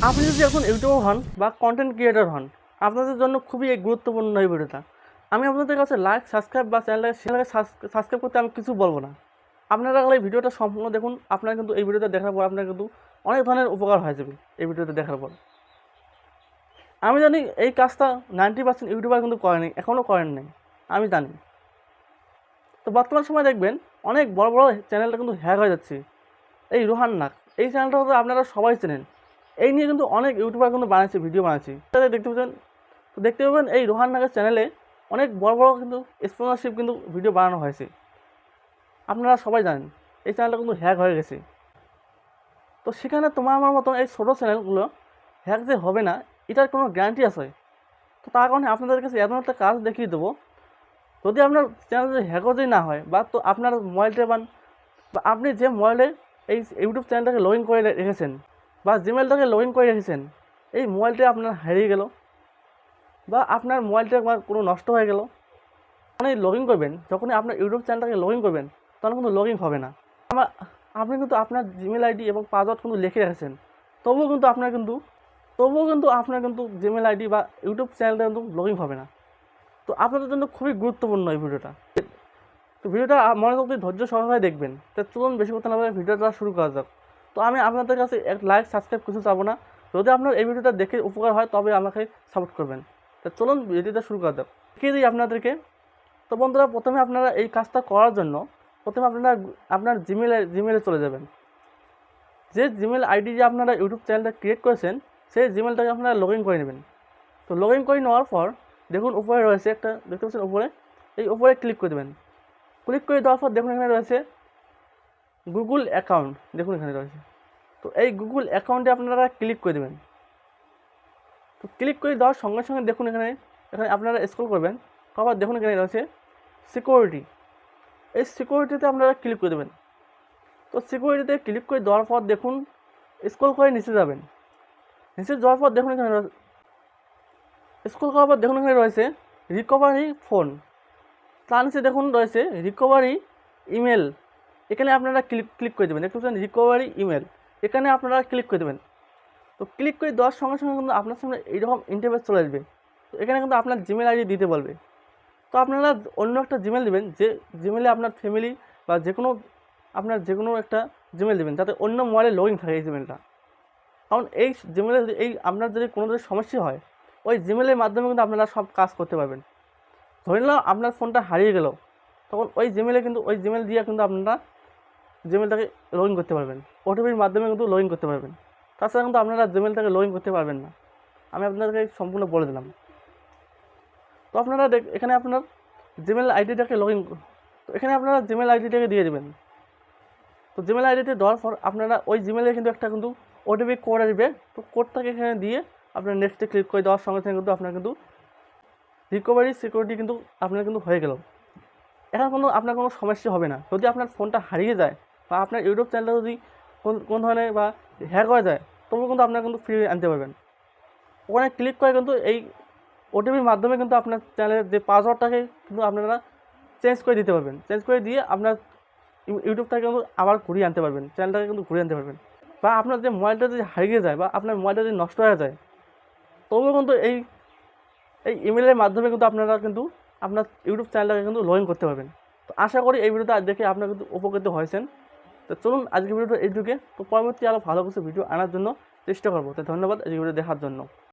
আপনি যদি এখন ইউটিউবার হন বা কন্টেন্ট ক্রিয়েটর হন, আপনাদের জন্য খুবই গুরুত্বপূর্ণ এই ভিডিওটা। আমি আপনাদের কাছে লাইক, সাবস্ক্রাইব বা চ্যানেলটাকে সাবস্ক্রাইব করতে আমি কিছু বলবো না। আপনারা এই ভিডিওটা সম্পূর্ণ দেখুন। আপনারা কিন্তু এই ভিডিওটা দেখার পর আপনার কিন্তু অনেক ধরনের উপকার হয়ে যাবে এই ভিডিওটা দেখার পর। আমি জানি এই কাজটা 90% ইউটিউবার কিন্তু করেনি, এখনও করেন নাই, আমি জানি। তো বর্তমান সময় দেখবেন অনেক বড় বড় চ্যানেলটা কিন্তু হ্যাক হয়ে যাচ্ছে। এই রোহান নাগ, এই চ্যানেলটা হয়তো আপনারা সবাই চেনেন। এই নিয়ে কিন্তু অনেক ইউটিউবার কিন্তু বানাচ্ছে, ভিডিও বানাচ্ছে। দেখতে পাচ্ছেন, তো দেখতে পাবেন এই রোহান নাগের চ্যানেলে অনেক বড় বড় কিন্তু স্পন্সরশিপ কিন্তু ভিডিও বানানো হয়েছে। আপনারা সবাই জানেন এই চ্যানেলটা কিন্তু হ্যাক হয়ে গেছে। তো সেখানে তোমার আমার মতো এই ছোটো চ্যানেলগুলো হ্যাক যে হবে না, এটার কোনো গ্যারান্টি আছে? তো তার কারণে আপনাদের কাছে এমন একটা কাজ দেখিয়ে দেবো, যদি আপনার চ্যানেল যদি হ্যাকও যদি না হয়, বা তো আপনার মোবাইলটা বা আপনি যে মোবাইলে এই ইউটিউব চ্যানেলটাকে লগ ইন করে রেখেছেন বা জিমেলটাকে লগ ইন করে রেখেছেন, এই মোবাইলটা আপনার হারিয়ে গেল বা আপনার মোবাইলটা একবার কোনো নষ্ট হয়ে গেল, যখনই লগ ইন করবেন, যখনই আপনার ইউটিউব চ্যানেলটাকে লগ ইন করবেন, তখন কিন্তু লগ ইন হবে না। আপনি কিন্তু আপনার জিমেল আইডি এবং পাসওয়ার্ড কিন্তু লিখে রেখেছেন, তবুও কিন্তু আপনার কিন্তু জিমেল আইডি বা ইউটিউব চ্যানেলটা কিন্তু লগ ইন হবে না। তো আপনাদের জন্য খুবই গুরুত্বপূর্ণ এই ভিডিওটা। তো ভিডিওটা মনে করতে ধৈর্য সহকারে দেখবেন। তো চলুন বেশি কথা না বলে ভিডিওটা শুরু করা যাক। তো আমি আপনাদের কাছে এক লাইক, সাবস্ক্রাইব কিছু চাবো না। যদি আপনার এই ভিডিওটা দেখে উপকার হয় তবে আমাকে সাপোর্ট করবেন। তো চলুন ভিডিওটা শুরু করা যাক। দেখিয়ে দিই আপনাদেরকে। তো বন্ধুরা, প্রথমে আপনারা এই কাজটা করার জন্য প্রথমে আপনারা আপনার জিমেলে চলে যাবেন। যে জিমেল আইডি যে আপনারা ইউটিউব চ্যানেলটা ক্রিয়েট করেছেন, সেই জিমেলটাকে আপনারা লগ ইন করে নেবেন। তো লগ ইন করে নেওয়ার পর দেখুন উপরে রয়েছে একটা, দেখতে পাচ্ছেন উপরে, এই উপরে ক্লিক করে দেবেন। ক্লিক করে দেওয়ার পর দেখুন এখানে রয়েছে গুগল অ্যাকাউন্ট, দেখুন এখানে রয়েছে। তো এই গুগল অ্যাকাউন্টে আপনারা ক্লিক করে দেবেন। তো ক্লিক করে দেওয়ার সঙ্গে সঙ্গে দেখুন এখানে এখানে আপনারা স্ক্রল করবেন, আবার দেখুন এখানে রয়েছে সিকিউরিটি। এই সিকিউরিটিতে আপনারা ক্লিক করে দেবেন। তো সিকিউরিটিতে ক্লিক করে দেওয়ার পর দেখুন স্ক্রল করে নিচে যাবেন। নিচে যাওয়ার পর দেখুন এখানে স্ক্রল করার পর দেখুন এখানে রয়েছে রিকভারি ফোন। তার নিচে দেখুন রয়েছে রিকভারি ইমেল। এখানে আপনারা ক্লিক করে দেবেন। দেখতে পাচ্ছেন রিকভারি ইমেল, এখানে আপনারা ক্লিক করে দেবেন। তো ক্লিক করে দেওয়ার সঙ্গে সঙ্গে কিন্তু আপনার সামনে এইরকম ইন্টারফেস চলে আসবে। তো এখানে কিন্তু আপনার জিমেল আইডি দিতে বলবে। তো আপনারা অন্য একটা জিমেল দেবেন, যে জিমেলে আপনার ফ্যামিলি বা আপনার যে কোনো একটা জিমেল দেবেন, যাতে অন্য মোবাইলে লগ ইন থাকে এই জিমেলটা। কারণ এই জিমেলে আপনার যদি কোনো সমস্যা হয়, ওই জিমেলের মাধ্যমে কিন্তু আপনারা সব কাজ করতে পারবেন। ধরে নিলাম আপনার ফোনটা হারিয়ে গেল, তখন ওই জিমেল দিয়ে কিন্তু আপনারা জিমেলটাকে লগ ইন করতে পারবেন। ওটিপির মাধ্যমে কিন্তু লগ ইন করতে পারবেন। তাছাড়া কিন্তু আপনারা জিমেলটাকে লগ ইন করতে পারবেন না। আমি আপনাদেরকে সম্পূর্ণ বলে দিলাম। তো আপনারা এখানে আপনার জিমেল আইডিটাকে লগ ইন, তো এখানে আপনারা জিমেল আইডিটাকে দিয়ে দেবেন। তো জিমেল আইডিতে দেওয়ার পর আপনারা ওই জিমেলে কিন্তু একটা কিন্তু ওটিপি কোড আসবে। তো কোডটাকে এখানে দিয়ে আপনার নেক্সটে ক্লিক করে দেওয়ার সঙ্গে সঙ্গে কিন্তু আপনার কিন্তু রিকভারি সিকিউরিটি কিন্তু আপনার কিন্তু হয়ে গেল। এখন আপনার কোনো সমস্যা হবে না। যদি আপনার ফোনটা হারিয়ে যায় বা আপনার ইউটিউব চ্যানেলটা যদি কোন ধরনের বা হ্যাক হয়ে যায়, তবুও কিন্তু আপনারা কিন্তু ফিরিয়ে আনতে পারবেন। ওখানে ক্লিক করে কিন্তু এই ওটিপির মাধ্যমে কিন্তু আপনার চ্যানেলের যে পাসওয়ার্ডটাকে কিন্তু আপনারা চেঞ্জ করে দিতে পারবেন। চেঞ্জ করে দিয়ে আপনার ইউটিউবটাকে কিন্তু আবার ঘুরিয়ে আনতে পারবেন, চ্যানেলটাকে কিন্তু ঘুরিয়ে আনতে পারবেন। বা আপনার যে মোবাইলটা যদি হারিয়ে যায় বা আপনার মোবাইলটা যদি নষ্ট হয়ে যায়, তবুও কিন্তু এই ইমেলের মাধ্যমে কিন্তু আপনারা কিন্তু আপনার ইউটিউব চ্যানেলটাকে কিন্তু লগ ইন করতে পারবেন। তো আশা করি এই ভিডিওটা দেখে আপনারা কিন্তু উপকৃত হয়েছেন। তো চলুন আজকের ভিডিওটা এইটুকু। তো পরবর্তী আরও ভালো কিছু ভিডিও আনার জন্য চেষ্টা করবো। তো ধন্যবাদ এই ভিডিও দেখার জন্য।